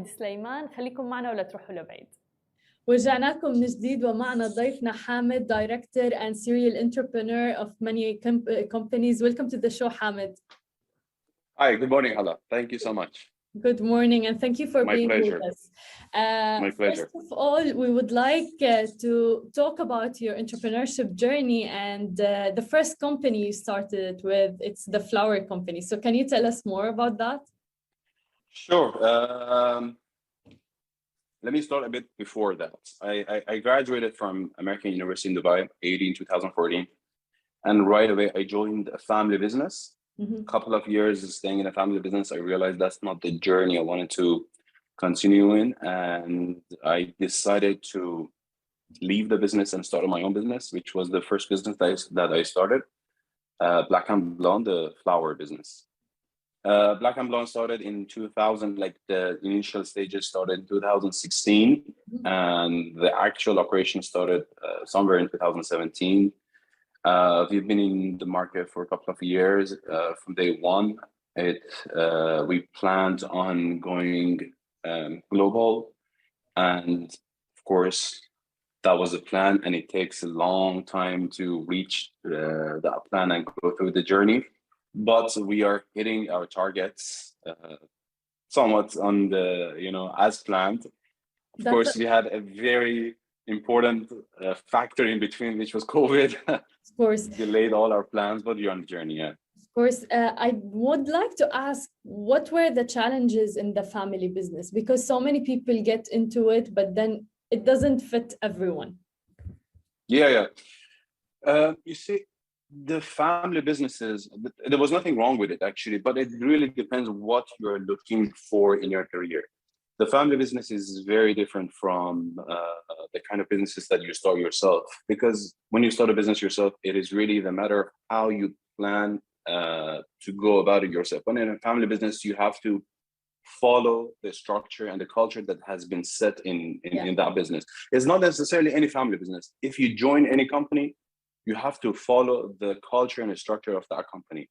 سليمان، خليكم معنا ولا تروحوا لبعيد. ورجعناكم من جديد ومعنا ضيفنا حامد, Director and Serial Entrepreneur of many companies. Welcome to the show, Hamid. Hi, good morning, Hala. Thank you so much. Good morning, and thank you for being with us. My pleasure. First of all, we would like to talk about your entrepreneurship journey and the first company you started with. It's the flower company. So can you tell us more about that? Sure. Let me start a bit before that. I graduated from American University in Dubai, in 2014. And right away, I joined a family business. A couple of years staying in a family business, I realized that's not the journey I wanted to continue in. And I decided to leave the business and start my own business, which was the first business that I started, Black and Blonde, the flower business. Black and Blonde started in 2000, like the initial stages started in 2016, and the actual operation started somewhere in 2017. We've been in the market for a couple of years. From day one, we planned on going global, and of course, that was the plan. And it takes a long time to reach that plan and go through the journey. But we are hitting our targets somewhat on the, as planned. Of course, we had a very important factor in between, which was COVID. Of course. Delayed all our plans, but we're on the journey, yeah. Of course. I would like to ask, what were the challenges in the family business? Because so many people get into it, but then it doesn't fit everyone. Yeah. You see, the family businesses, there was nothing wrong with it actually, but it really depends what you're looking for in your career. The family business is very different from the kind of businesses that you start yourself, because when you start a business yourself, it is really the matter of how you plan to go about it yourself. When in a family business, you have to follow the structure and the culture that has been set in that business. It's not necessarily any family business. If you join any company, you have to follow the culture and the structure of that company.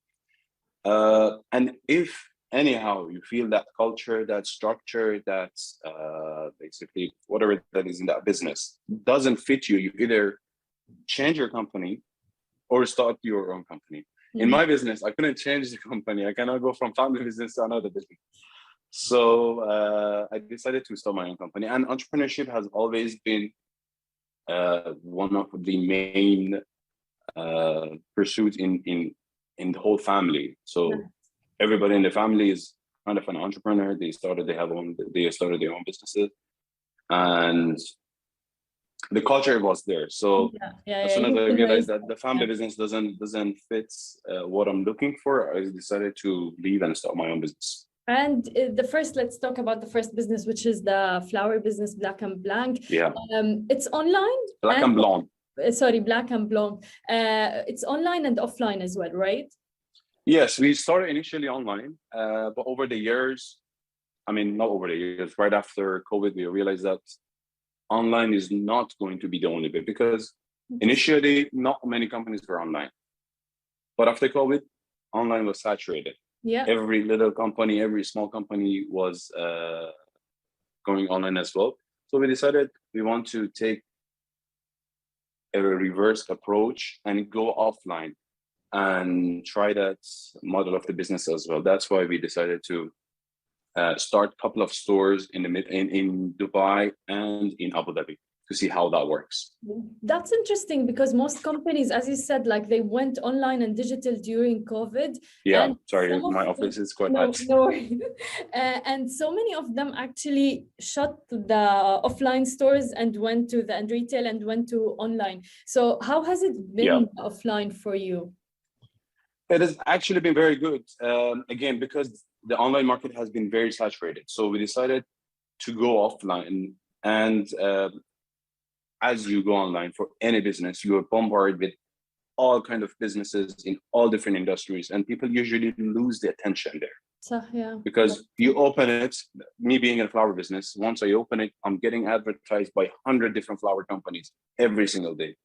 And if anyhow you feel that culture, that structure, that's basically whatever that is in that business doesn't fit you, you either change your company or start your own company. In my business, I couldn't change the company. I cannot go from family business to another business. So I decided to start my own company. And entrepreneurship has always been one of the main pursuits in the whole family. So everybody in the family is kind of an entrepreneur. They started their own businesses, and the culture was there. So as soon as I realized that the family business doesn't fit what I'm looking for, I decided to leave and start my own business. And let's talk about the first business, which is the flower business, Black and Blanc. Yeah. It's online. Black and Blonde. Black and Blonde. It's online and offline as well, right? Yes, we started initially online, but over the years, not over the years, right after COVID, we realized that online is not going to be the only way, because initially, not many companies were online. But after COVID, online was saturated. Yeah. Every little company, every small company was going online as well. So we decided we want to take a reverse approach and go offline and try that model of the business as well. That's why we decided to start a couple of stores in Dubai and in Abu Dhabi to see how that works. That's interesting, because most companies, as you said, like they went online and digital during COVID. Yeah, and sorry, my office is quite hot. No worries. And so many of them actually shut the offline stores and went to the retail and went to online. So how has it been offline for you? It has actually been very good. Again, because the online market has been very saturated. So we decided to go offline. And as you go online for any business, you are bombarded with all kinds of businesses in all different industries. And people usually lose the attention there. Because you open it, me being in a flower business, once I open it, I'm getting advertised by 100 different flower companies every single day.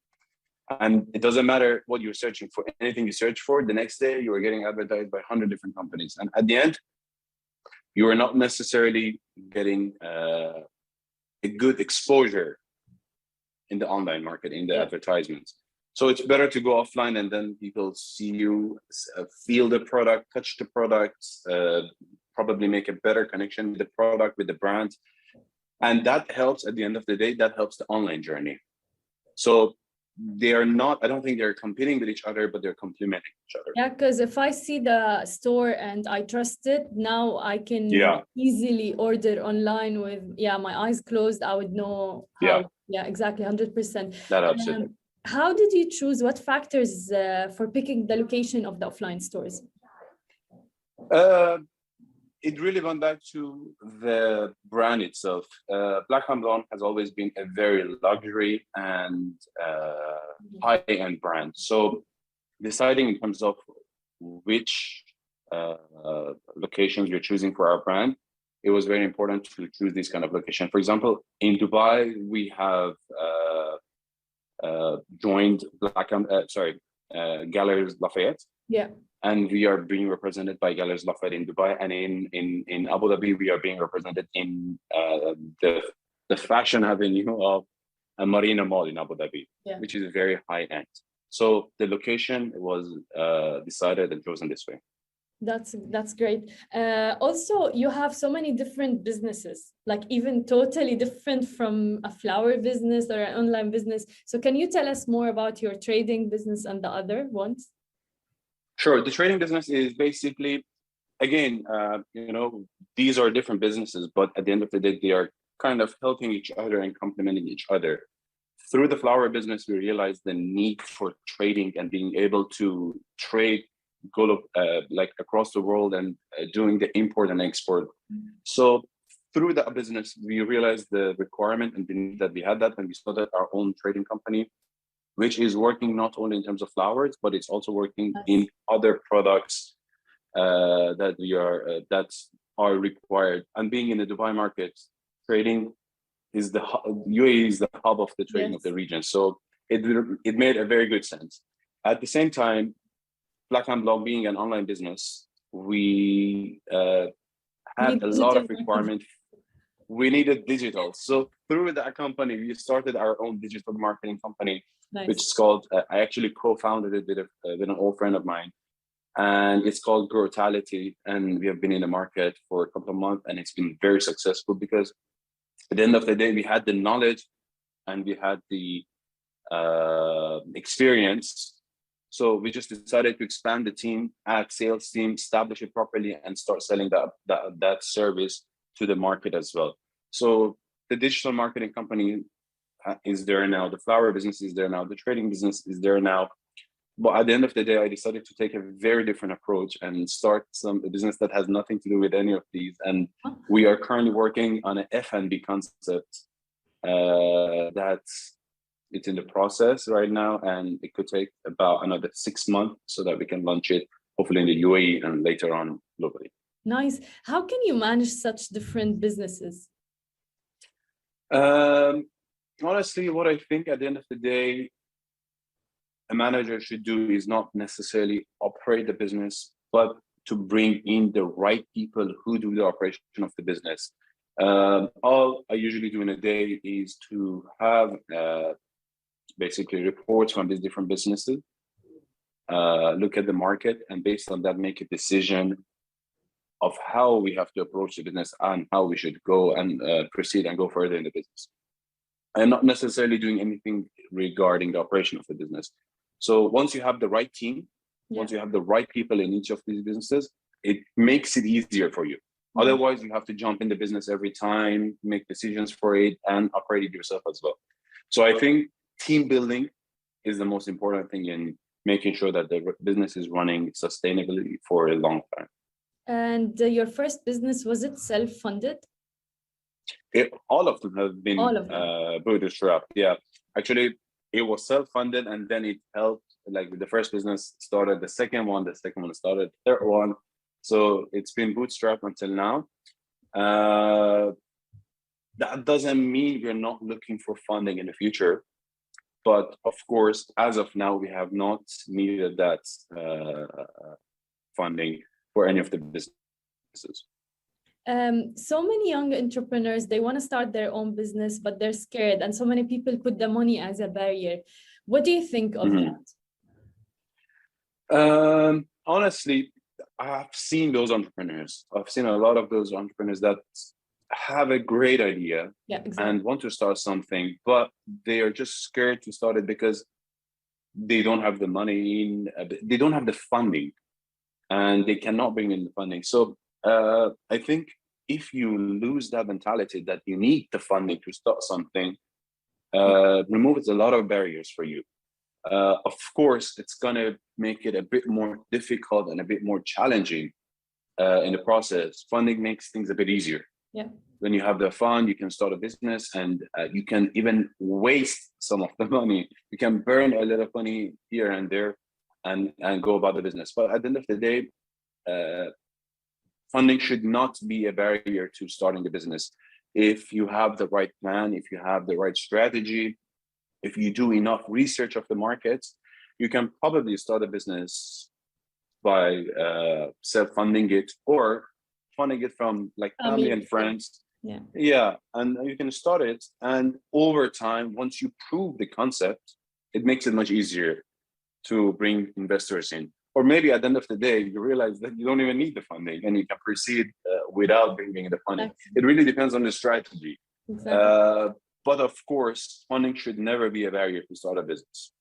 And it doesn't matter what you're searching for. Anything you search for, the next day you are getting advertised by 100 different companies. And at the end, you are not necessarily getting a good exposure in the online market, in the advertisements. So it's better to go offline, and then people see you, feel the product, touch the product, probably make a better connection with the product, with the brand. And that helps, at the end of the day, that helps the online journey. So they are not, I don't think they're competing with each other, but they're complementing each other. Yeah, because if I see the store and I trust it, now I can easily order online with, my eyes closed. I would know how. Yeah, exactly, 100%. That absolutely. How did you choose, what factors for picking the location of the offline stores? It really went back to the brand itself. Black & Blonde has always been a very luxury and high-end brand. So deciding in terms of which locations you're choosing for our brand, it was very important to choose this kind of location. For example, in Dubai, we have joined Galeries Lafayette. Yeah. And we are being represented by Galeries Lafayette in Dubai, and in Abu Dhabi, we are being represented in the fashion avenue of a Marina Mall in Abu Dhabi, which is very high end. So the location was decided and chosen this way. That's great. Also, you have so many different businesses, like even totally different from a flower business or an online business. So can you tell us more about your trading business and the other ones? Sure. The trading business is basically, again, these are different businesses, but at the end of the day, they are kind of helping each other and complementing each other. Through the flower business, we realized the need for trading and being able to trade like across the world and doing the import and export. So through that business, we realized the requirement and the need that we had that, and we started our own trading company, which is working not only in terms of flowers, but it's also working in other products that are required. And being in the Dubai market, trading is UAE is the hub of the trading of the region. So it made a very good sense. At the same time, Black & Blonde being an online business, we had a lot of requirements. We needed digital. So through that company, we started our own digital marketing company, which is called, I actually co-founded it with an old friend of mine, and it's called Growtality. And we have been in the market for a couple of months, and it's been very successful because at the end of the day, we had the knowledge and we had the experience. So we just decided to expand the team, add sales team, establish it properly, and start selling that service to the market as well. So the digital marketing company is there now, the flower business is there now, the trading business is there now. But at the end of the day, I decided to take a very different approach and start a business that has nothing to do with any of these. And we are currently working on an F&B concept that's it's in the process right now, and it could take about another 6 months so that we can launch it, hopefully in the UAE and later on globally. Nice. How can you manage such different businesses? Honestly, what I think at the end of the day, a manager should do is not necessarily operate the business, but to bring in the right people who do the operation of the business. All I usually do in a day is to have basically reports from these different businesses, look at the market, and based on that, make a decision of how we have to approach the business and how we should go and proceed and go further in the business. I'm not necessarily doing anything regarding the operation of the business. So once you have the right team, once you have the right people in each of these businesses, it makes it easier for you. Otherwise, you have to jump in the business every time, make decisions for it, and operate it yourself as well. So I think team building is the most important thing in making sure that the business is running sustainably for a long time. And your first business, was it self-funded? All of them have been bootstrapped. Yeah, actually, it was self-funded, and then it helped. Like the first business started, the second one started, third one. So it's been bootstrapped until now. That doesn't mean we're not looking for funding in the future. But of course, as of now, we have not needed that funding for any of the businesses. So many young entrepreneurs, they want to start their own business, but they're scared. And so many people put the money as a barrier. What do you think of that? Honestly, I've seen those entrepreneurs. I've seen a lot of those entrepreneurs that have a great idea and want to start something, but they are just scared to start it because they don't have the money, they don't have the funding, and they cannot bring in the funding. So I think if you lose that mentality that you need the funding to start something, removes a lot of barriers for you. Of course, it's gonna make it a bit more difficult and a bit more challenging in the process. Funding makes things a bit easier. Yeah. When you have the fund, you can start a business, and you can even waste some of the money. You can burn a little money here and there, and go about the business. But at the end of the day, funding should not be a barrier to starting a business. If you have the right plan, if you have the right strategy, if you do enough research of the market, you can probably start a business by self-funding it or funding it from like family and friends. Yeah, and you can start it. And over time, once you prove the concept, it makes it much easier to bring investors in. Or maybe at the end of the day, you realize that you don't even need the funding and you can proceed without bringing the funding. It really depends on the strategy. But of course, funding should never be a barrier to start a business.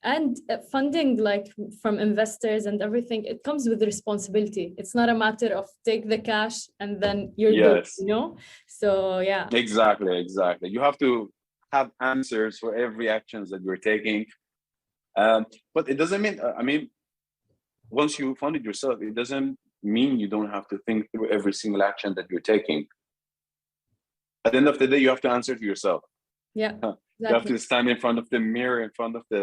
And funding, like from investors and everything, it comes with responsibility. It's not a matter of take the cash and then you're good, you know? So yeah. Exactly. You have to have answers for every actions that you're taking. But it doesn't mean, once you fund it yourself, it doesn't mean you don't have to think through every single action that you're taking. At the end of the day, you have to answer to yourself. Yeah, exactly. You have to stand in front of the mirror, in front of the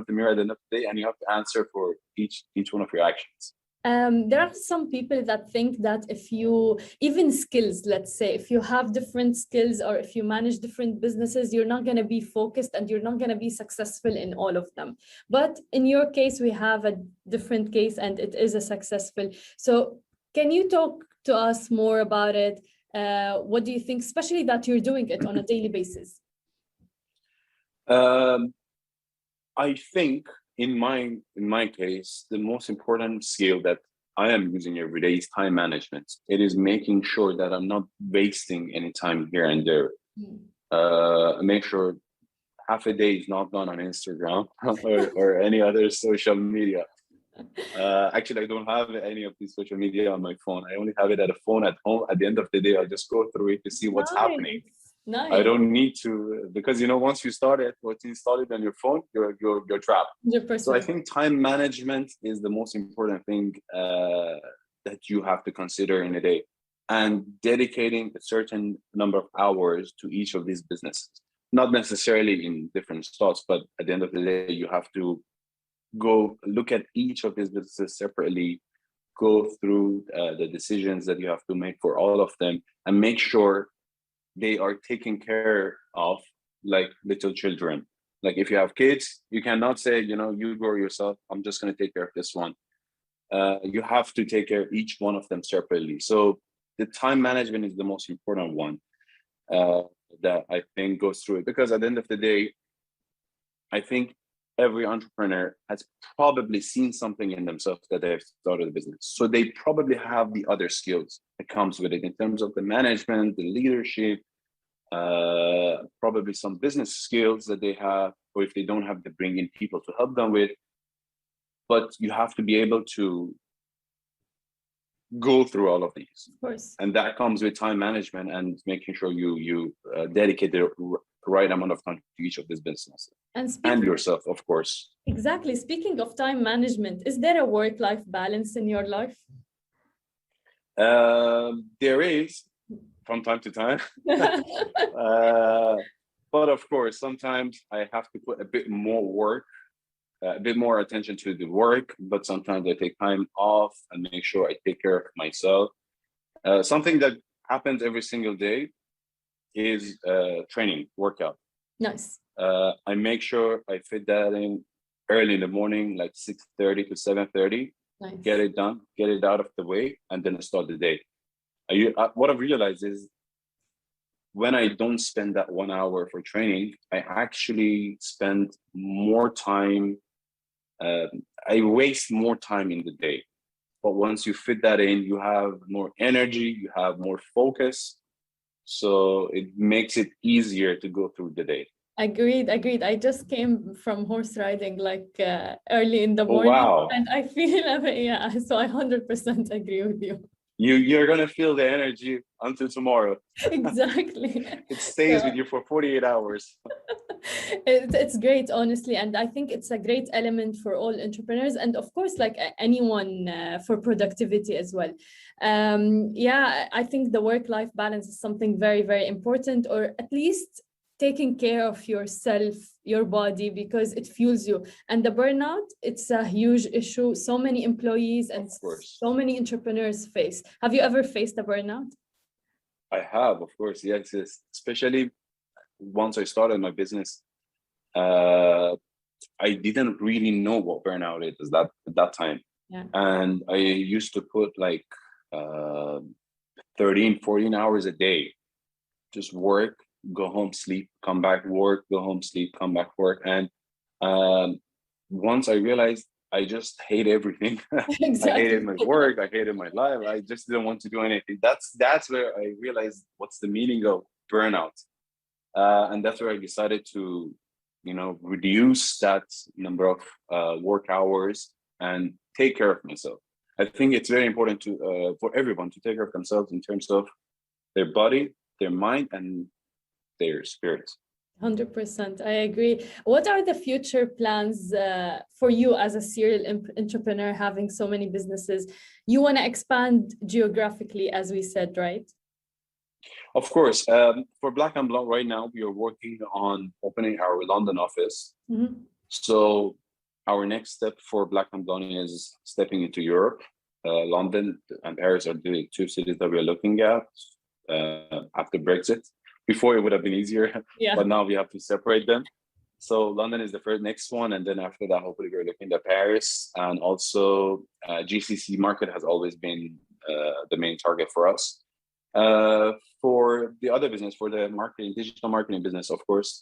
mirror at the end of the day, and you have to answer for each one of your actions. There are some people that think that if you, even skills, let's say, if you have different skills or if you manage different businesses, you're not going to be focused and you're not going to be successful in all of them. But in your case, we have a different case and it is a successful. So can you talk to us more about it? What do you think, especially that you're doing it on a daily basis? I think in my case, the most important skill that I am using every day is time management. It is making sure that I'm not wasting any time here and there. Make sure half a day is not gone on Instagram or any other social media. Actually, I don't have any of these social media on my phone. I only have it at a phone at home. At the end of the day, I'll just go through it to see what's happening. Nice. I don't need to, because once you start it, once you install it on your phone, you're trapped. 100%. So I think time management is the most important thing that you have to consider in a day, and dedicating a certain number of hours to each of these businesses. Not necessarily in different slots, but at the end of the day, you have to go look at each of these businesses separately, go through the decisions that you have to make for all of them, and make sure they are taken care of like little children. Like if you have kids, you cannot say, you grow yourself, I'm just going to take care of this one. You have to take care of each one of them separately. So the time management is the most important one that I think goes through it. Because at the end of the day, I think every entrepreneur has probably seen something in themselves that they've started a business. So they probably have the other skills that comes with it in terms of the management, the leadership, probably some business skills that they have, or if they don't have, they bring in people to help them with. But you have to be able to go through all of these. Of course. And that comes with time management and making sure you dedicate the right amount of time to each of these businesses. And yourself, of course. Exactly. Speaking of time management, is there a work-life balance in your life? There is, from time to time. But of course, sometimes I have to put a bit more attention to the work, but sometimes I take time off and make sure I take care of myself. Something that happens every single day is training, workout. Nice. I make sure I fit that in early in the morning, like 6:30 to 7:30. Nice. Get it done, get it out of the way, and then start the day. What I've realized is when I don't spend that 1 hour for training, I actually spend more time. I waste more time in the day. But once you fit that in, you have more energy, you have more focus. So it makes it easier to go through the day. Agreed. I just came from horse riding early in the Oh, morning. wow. And I feel, yeah, so I 100% agree with you. You're going to feel the energy until tomorrow. Exactly. It stays with you for 48 hours. It's great, honestly, and I think it's a great element for all entrepreneurs, and of course, like anyone, for productivity as well. Yeah, I think the work-life balance is something very, very important, or at least taking care of yourself, your body, because it fuels you. And the burnout, it's a huge issue. So many employees and so many entrepreneurs face. Have you ever faced a burnout? I have, of course, yes. Especially once I started my business, I didn't really know what burnout is at that time. Yeah. And I used to put 13, 14 hours a day, just work, go home, sleep, come back, work, go home, sleep, come back, work. And once I realized I just hate everything. Exactly. I hated my work, I hated my life. I just didn't want to do anything. That's where I realized what's the meaning of burnout. And that's where I decided to, reduce that number of work hours and take care of myself. I think it's very important to for everyone to take care of themselves in terms of their body, their mind, and their spirit. 100%, I agree. What are the future plans for you as a serial entrepreneur, having so many businesses? You want to expand geographically, as we said, right? Of course. For Black and Blonde right now, we are working on opening our London office. Mm-hmm. So our next step for Black and Blonde is stepping into Europe. London and Paris are the two cities that we are looking at after Brexit. Before it would have been easier, yeah. But now we have to separate them. So London is the next one, and then after that, hopefully we're looking at Paris, and also GCC market has always been the main target for us. For the other business, for the digital marketing business, of course,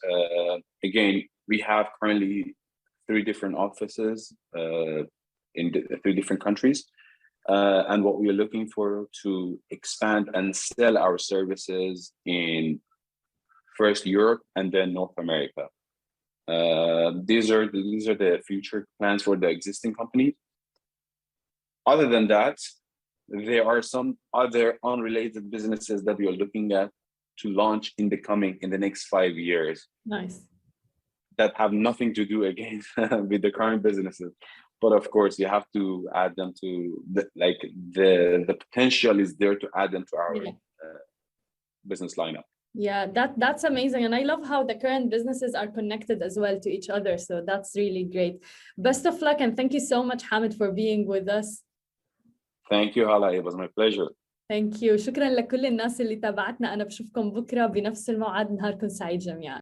again, we have currently 3 different offices in 3 different countries. And what we are looking for to expand and sell our services in first Europe and then North America. These are the future plans for the existing companies. Other than that, there are some other unrelated businesses that we are looking at to launch in the next 5 years. Nice. That have nothing to do again with the current businesses. But of course, you have to add them to the potential is there to add them to our business lineup. Yeah, that's amazing. And I love how the current businesses are connected as well to each other. So that's really great. Best of luck. And thank you so much, Hamid, for being with us. Thank you, Hala. It was my pleasure. Thank you. شكرا لكل الناس اللي تابعتنا. أنا بشوفكم بكرة بنفس الموعد. نهاركم سعيد جميعا.